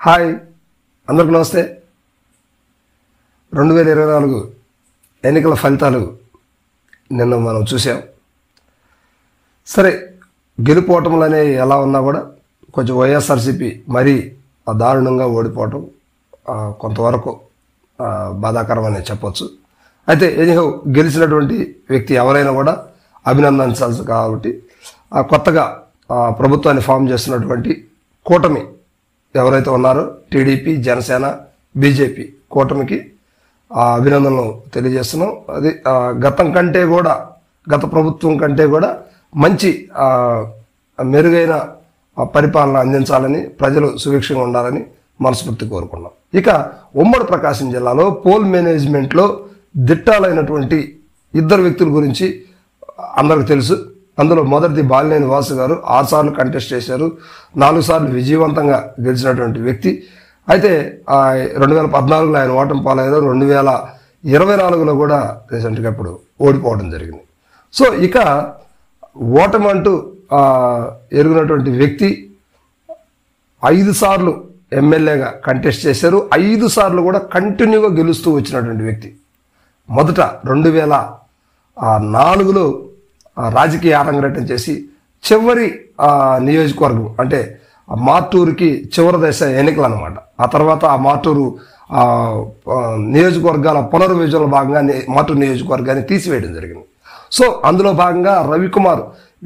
Hi, అందరికి నమస్తే. 2024 ఎన్నికల ఫలితాలు నిన్న మనం చూసాం. సరే, గెలుపోవటములు అనేవి ఎలా ఉన్నా కూడా కొంచెం వైఎస్ఆర్సీపీ మరీ దారుణంగా ఓడిపోవటం కొంతవరకు బాధాకరమని చెప్పొచ్చు. అయితే ఎనీహౌ గెలిచినటువంటి వ్యక్తి ఎవరైనా కూడా అభినందించాల్సి కాబట్టి కొత్తగా ప్రభుత్వాన్ని ఫామ్ చేస్తున్నటువంటి కూటమి ఎవరైతే ఉన్నారో టీడీపీ, జనసేన, బీజేపీ కూటమికి అభినందనలు తెలియజేస్తున్నాం. అది గత ప్రభుత్వం కంటే కూడా మంచి మెరుగైన పరిపాలన అందించాలని, ప్రజలు సుభిక్షంగా ఉండాలని మనస్ఫూర్తి కోరుకున్నాం. ఇక ఉమ్మడి ప్రకాశం జిల్లాలో పోల్ మేనేజ్మెంట్లో దిట్టాలైనటువంటి ఇద్దరు వ్యక్తుల గురించి అందరికి తెలుసు. అందులో మొదటిది బాలినేని వాసు గారు 6 సార్లు కంటెస్ట్ చేశారు, 4 సార్లు విజయవంతంగా గెలిచినటువంటి వ్యక్తి. అయితే 2014లో ఆయన ఓటమి పాలయ్యారు, 2024లో కూడా రీసెంట్గా ఇప్పుడు ఓడిపోవడం జరిగింది. సో ఇక ఓటమి అంటూ ఎరుగునటువంటి వ్యక్తి 5 సార్లు ఎమ్మెల్యేగా కంటెస్ట్ చేశారు, 5 సార్లు కూడా కంటిన్యూగా గెలుస్తూ వచ్చినటువంటి వ్యక్తి. మొదట 2004లో రాజకీయ ఆరంగేటం చేసి చివరి నియోజకవర్గం అంటే మార్టూరుకి చివరి దశ ఎన్నికలు అనమాట. ఆ తర్వాత ఆ మార్టూరు నియోజకవర్గాల పునర్విభజనలో భాగంగా మార్టూరు నియోజకవర్గాన్ని తీసివేయడం జరిగింది. సో అందులో భాగంగా రవికుమార్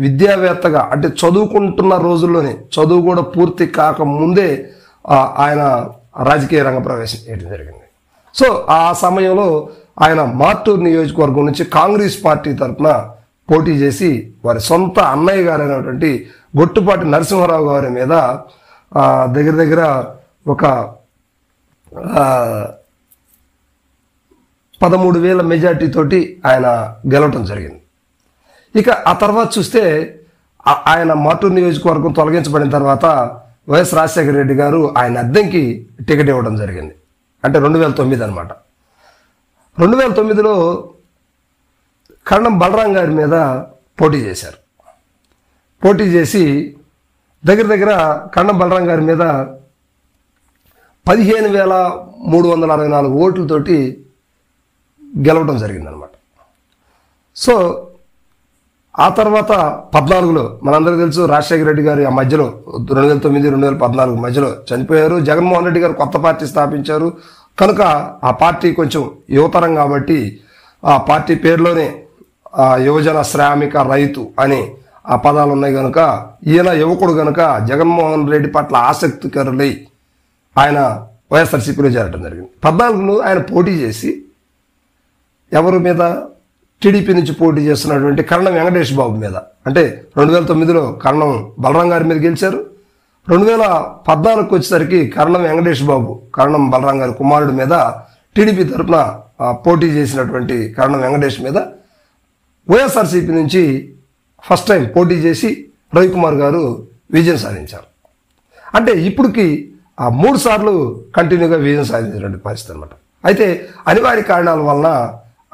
విద్యావేత్తగా అంటే చదువుకుంటున్న రోజుల్లోనే, చదువు కూడా పూర్తి కాకముందే ఆయన రాజకీయ రంగ ప్రవేశం చేయడం జరిగింది. సో ఆ సమయంలో ఆయన మార్టూరు నియోజకవర్గం నుంచి కాంగ్రెస్ పార్టీ తరఫున పోటీ చేసి వారి సొంత అన్నయ్య గారు అయినటువంటి గొట్టుపాటి నరసింహారావు గారి మీద దగ్గర ఒక 13,000 మెజార్టీ తోటి ఆయన గెలవటం జరిగింది. ఇక ఆ తర్వాత చూస్తే ఆయన మార్టూరు నియోజకవర్గం తొలగించబడిన తర్వాత వైఎస్ రాజశేఖర రెడ్డి గారు ఆయన అద్దెకి టికెట్ ఇవ్వడం జరిగింది. అంటే 2009 అనమాట. 2009లో కరణం బలరాం గారి మీద పోటీ చేశారు. పోటీ చేసి దగ్గర కరణం బలరాం గారి మీద 15,364 ఓట్లతోటి గెలవడం జరిగిందనమాట. సో ఆ తర్వాత 14లో మనందరికీ తెలుసు రాజశేఖర రెడ్డి గారు ఆ మధ్యలో 2009-2014 మధ్యలో చనిపోయారు. జగన్మోహన్ రెడ్డి గారు కొత్త పార్టీ స్థాపించారు కనుక ఆ పార్టీ కొంచెం యువతరం కాబట్టి ఆ పార్టీ పేరులోనే యువజన, శ్రామిక, రైతు అని ఆ పదాలు ఉన్నాయి కనుక ఈయన యువకుడు కనుక జగన్మోహన్ రెడ్డి పట్ల ఆసక్తికరులై ఆయన వైఎస్ఆర్సీపీలో చేరడం జరిగింది. 14లో ఆయన పోటీ చేసి ఎవరి మీద, టీడీపీ నుంచి పోటీ చేస్తున్నటువంటి కరణం వెంకటేష్ బాబు మీద, అంటే 2009లో కరణం బలరాం గారి మీద గెలిచారు. 2014కి వచ్చేసరికి కరణం వెంకటేష్ బాబు, కరణం బలరాం గారి కుమారుడి మీద టీడీపీ తరఫున పోటీ చేసినటువంటి కరణం వెంకటేష్ మీద వైఎస్ఆర్సీపీ నుంచి ఫస్ట్ టైం పోటీ చేసి రవికుమార్ గారు విజయం సాధించారు. అంటే ఇప్పటికి 3 సార్లు కంటిన్యూగా విజయం సాధించినటువంటి పరిస్థితి అనమాట. అయితే అనివార్య కారణాల వలన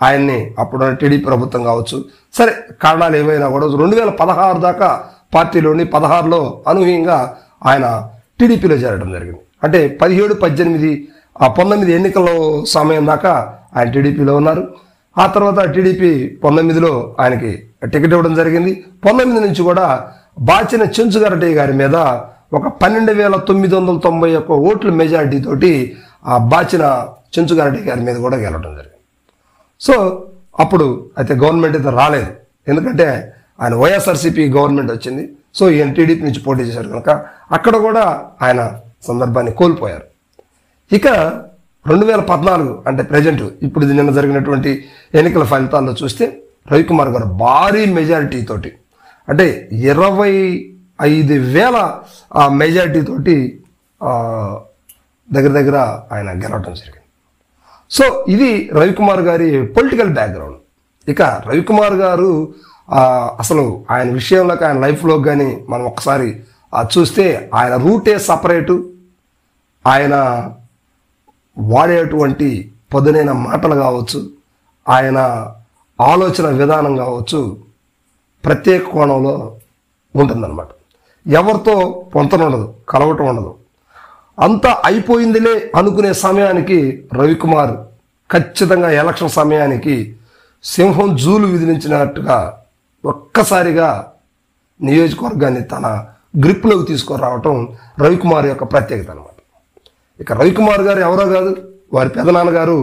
ఆయన్ని అప్పుడున్న టీడీపీ ప్రభుత్వం కావచ్చు, సరే కారణాలు ఏమైనా కూడా 2016 దాకా పార్టీలోని, 16లో అనూహ్యంగా ఆయన టీడీపీలో చేరడం జరిగింది. అంటే 17, 18, 19 ఎన్నికల సమయం దాకా ఆయన టీడీపీలో ఉన్నారు. ఆ తర్వాత టీడీపీ 19లో ఆయనకి టికెట్ ఇవ్వడం జరిగింది. 19 నుంచి కూడా బాచిన చెంచుగారటయ్య గారి మీద ఒక 12,991 ఓట్ల మెజారిటీ తోటి ఆ బాచిన చెంచుగారటయ్య గారి మీద కూడా గెలవడం జరిగింది. సో అప్పుడు అయితే గవర్నమెంట్ అయితే రాలేదు, ఎందుకంటే ఆయన వైఎస్ఆర్సీపీ గవర్నమెంట్ వచ్చింది. సో ఈయన టీడీపీ నుంచి పోటీ చేశారు కనుక అక్కడ కూడా ఆయన సందర్భాన్ని కోల్పోయారు. ఇక 2014 అంటే ప్రజెంట్ ఇప్పుడు నిన్న జరిగినటువంటి ఎన్నికల ఫలితాల్లో చూస్తే రవికుమార్ గారు భారీ మెజారిటీ తోటి, అంటే 25,000 మెజారిటీ తోటి దగ్గర ఆయన గెలవడం జరిగింది. సో ఇది రవికుమార్ గారి పొలిటికల్ బ్యాక్గ్రౌండ్. ఇక రవికుమార్ గారు అసలు ఆయన విషయంలోకి, ఆయన లైఫ్లో కానీ మనం ఒకసారి చూస్తే ఆయన రూటే సపరేటు, ఆయన వాడేటువంటి పదునైన మాటలు కావచ్చు, ఆయన ఆలోచన విధానం కావచ్చు ప్రత్యేక కోణంలో ఉంటుందన్నమాట. ఎవరితో పొంతన ఉండదు, కలవటం ఉండదు. అంతా అయిపోయిందిలే అనుకునే సమయానికి రవికుమార్ ఖచ్చితంగా ఎలక్షన్ సమయానికి సింహం జూలు విధించినట్టుగా ఒక్కసారిగా నియోజకవర్గాన్ని తన గ్రిప్లోకి తీసుకురావటం రవికుమార్ యొక్క ప్రత్యేకత అనమాట. ఇక రవికుమార్ గారు ఎవరో కాదు, వారి పెదనాన్నగారు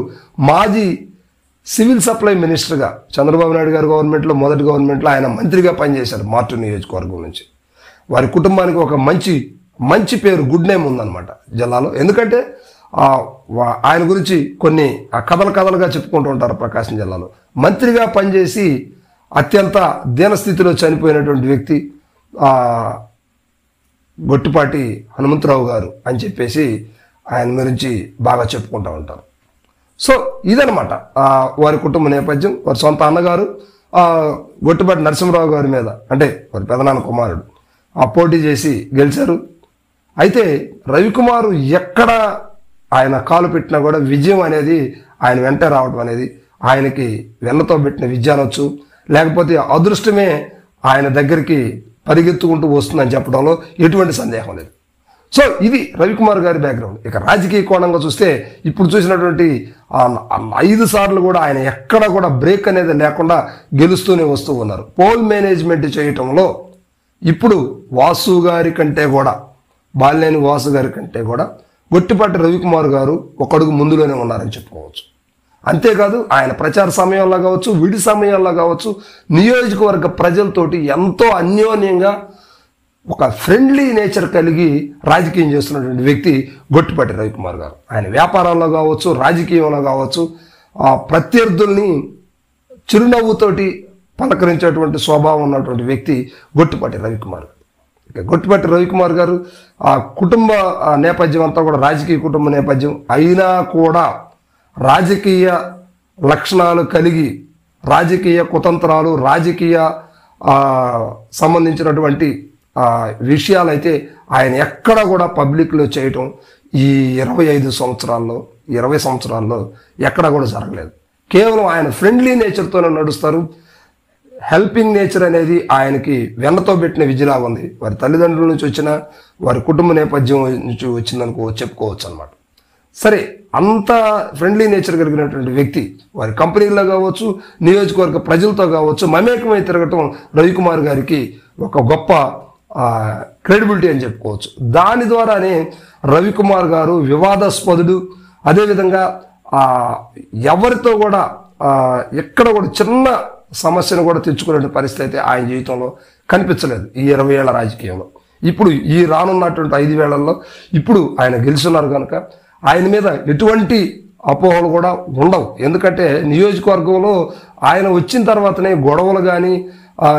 మాజీ సివిల్ సప్లై మినిస్టర్గా చంద్రబాబు నాయుడు గారి గవర్నమెంట్లో, మొదటి గవర్నమెంట్లో ఆయన మంత్రిగా పనిచేశారు మార్టూర్ నియోజకవర్గం నుంచి. వారి కుటుంబానికి ఒక మంచి పేరు, గుడ్ నేమ్ ఉందన్నమాట జిల్లాలో. ఎందుకంటే ఆయన గురించి కొన్ని కథలుగా చెప్పుకుంటూ ఉంటారు ప్రకాశం జిల్లాలో. మంత్రిగా పనిచేసి అత్యంత దీనస్థితిలో చనిపోయినటువంటి వ్యక్తి గొట్టిపాటి హనుమంతరావు గారు అని చెప్పేసి ఆయన గురించి బాగా చెప్పుకుంటూ ఉంటారు. సో ఇదనమాట వారి కుటుంబ నేపథ్యం. వారి సొంత అన్నగారు గొట్టిపాటి నరసింహరావు గారి మీద, అంటే వారి పెదనాన్న కుమారుడు, పోటీ చేసి గెలిచారు. అయితే రవికుమారు ఎక్కడ ఆయన కాలు పెట్టినా కూడా విజయం అనేది ఆయన వెంటే రావడం అనేది ఆయనకి వెన్నతో పెట్టిన విద్య అనొచ్చు, లేకపోతే అదృష్టమే ఆయన దగ్గరికి పరిగెత్తుకుంటూ వస్తుందని చెప్పడంలో ఎటువంటి సందేహం లేదు. సో ఇది రవికుమార్ గారి బ్యాక్గ్రౌండ్. ఇక రాజకీయ కోణంగా చూస్తే ఇప్పుడు చూసినటువంటి 5 సార్లు కూడా ఆయన ఎక్కడ కూడా బ్రేక్ అనేది లేకుండా గెలుస్తూనే వస్తూ ఉన్నారు. పోల్ మేనేజ్మెంట్ చేయటంలో ఇప్పుడు వాసు గారి కంటే కూడా, బాలినేని వాసు గారి కంటే కూడా గొట్టిపాటి రవికుమార్ గారు ఒక అడుగు ముందులోనే ఉన్నారని చెప్పుకోవచ్చు. అంతేకాదు ఆయన ప్రచార సమయంలో కావచ్చు, విడి సమయాల్లో కావచ్చు, నియోజకవర్గ ప్రజలతోటి ఎంతో అన్యోన్యంగా ఒక ఫ్రెండ్లీ నేచర్ కలిగి రాజకీయం చేస్తున్నటువంటి వ్యక్తి గొట్టిపాటి రవికుమార్ గారు. ఆయన వ్యాపారాల్లో కావచ్చు, రాజకీయంలో కావచ్చు, ప్రత్యర్థుల్ని చిరునవ్వుతోటి పలకరించేటువంటి స్వభావం ఉన్నటువంటి వ్యక్తి గొట్టిపాటి రవికుమార్ గారు. ఇక గొట్టిపాటి రవికుమార్ గారు కుటుంబ నేపథ్యం అంతా కూడా రాజకీయ కుటుంబ నేపథ్యం అయినా కూడా రాజకీయ లక్షణాలు కలిగి, రాజకీయ కుతంత్రాలు, రాజకీయ సంబంధించినటువంటి విషయాలైతే ఆయన ఎక్కడ కూడా పబ్లిక్లో చేయటం ఈ 25 సంవత్సరాల్లో 20 సంవత్సరాల్లో ఎక్కడ కూడా జరగలేదు. కేవలం ఆయన ఫ్రెండ్లీ నేచర్తోనే నడుస్తారు. హెల్పింగ్ నేచర్ అనేది ఆయనకి వెన్నతో పెట్టిన విద్యలాగా ఉంది. వారి తల్లిదండ్రుల నుంచి వచ్చిన, వారి కుటుంబ నేపథ్యం నుంచి వచ్చిందనుకో చెప్పుకోవచ్చు అనమాట. సరే, అంత ఫ్రెండ్లీ నేచర్ కలిగినటువంటి వ్యక్తి వారి కంపెనీల్లో కావచ్చు, నియోజకవర్గ ప్రజలతో కావచ్చు మమేకమై తిరగటం రవికుమార్ గారికి ఒక గొప్ప క్రెడిబిలిటీ అని చెప్పుకోవచ్చు. దాని ద్వారానే రవికుమార్ గారు వివాదాస్పదుడు. అదేవిధంగా ఎవరితో కూడా ఎక్కడ కూడా చిన్న సమస్యను కూడా తెచ్చుకునే పరిస్థితి అయితే ఆయన జీవితంలో కనిపించలేదు ఈ 20 ఏళ్ల రాజకీయంలో. ఇప్పుడు ఈ రానున్నటువంటి 5 ఏళ్లలో ఇప్పుడు ఆయన గెలుచున్నారు కనుక ఆయన మీద ఎటువంటి అపోహలు కూడా ఉండవు. ఎందుకంటే నియోజకవర్గంలో ఆయన వచ్చిన తర్వాతనే గొడవలు కానీ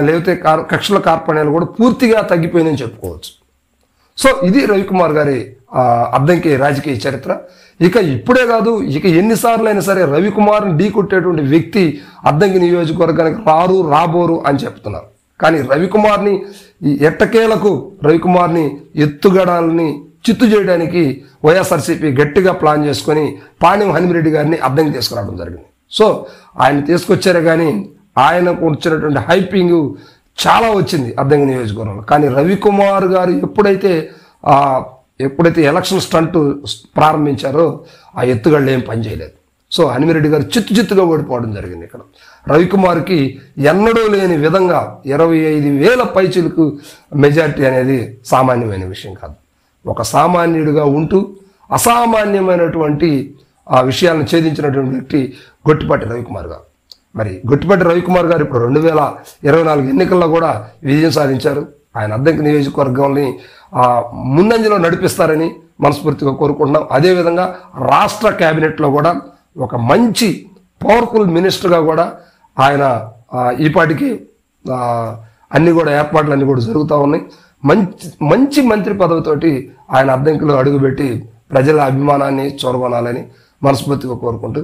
లేకపోతే కక్షల కార్పణ్యాలు కూడా పూర్తిగా తగ్గిపోయిందని చెప్పుకోవచ్చు. సో ఇది రవికుమార్ గారి అద్దంకి రాజకీయ చరిత్ర. ఇక ఇప్పుడే కాదు, ఇక ఎన్నిసార్లు అయినా సరే రవికుమార్ని ఢీకొట్టేటువంటి వ్యక్తి అద్దంకి నియోజకవర్గానికి రాబోరు అని చెప్తున్నారు. కానీ రవికుమార్ని ఎట్టకేలకు రవికుమార్ని ఎత్తుగడాలని చిత్తు చేయడానికి వైఎస్ఆర్సీపీ గట్టిగా ప్లాన్ చేసుకొని పాణ్యం హనుమిరెడ్డి గారిని అద్దంకి తీసుకురావడం జరిగింది. సో ఆయన తీసుకొచ్చారే కానీ ఆయనకు వచ్చినటువంటి హైపింగ్ చాలా వచ్చింది అద్దంకి నియోజకవర్గంలో. కానీ రవికుమార్ గారు ఎప్పుడైతే ఎలక్షన్ స్టంట్ ప్రారంభించారో ఆ ఎత్తుగళ్ళు ఏం పనిచేయలేదు. సో హనుమిరెడ్డి గారు చిత్తుగా ఓడిపోవడం జరిగింది. ఇక్కడ రవికుమార్కి ఎన్నడూ లేని విధంగా 25,000 పైచిలకు మెజారిటీ అనేది సామాన్యమైన విషయం కాదు. ఒక సామాన్యుడిగా ఉంటూ అసామాన్యమైనటువంటి విషయాలను ఛేదించినటువంటి వ్యక్తి గొట్టిపాటి రవికుమార్ గారు. మరి గొట్టిపాటి రవికుమార్ గారు ఇప్పుడు 2024 ఎన్నికల్లో కూడా విజయం సాధించారు. ఆయన అద్దంకి నియోజకవర్గాన్ని ముందంజలో నడిపిస్తారని మనస్ఫూర్తిగా కోరుకుంటున్నాం. అదేవిధంగా రాష్ట్ర క్యాబినెట్లో కూడా ఒక మంచి పవర్ఫుల్ మినిస్టర్గా కూడా ఆయన ఈపాటికి అన్ని కూడా ఏర్పాట్లు అన్నీ కూడా జరుగుతూ ఉన్నాయి. మంచి మంత్రి పదవితోటి ఆయన అద్దంకిలో అడుగుపెట్టి ప్రజల అభిమానాన్ని చూరగొనాలని మనస్ఫూర్తిగా కోరుకుంటూ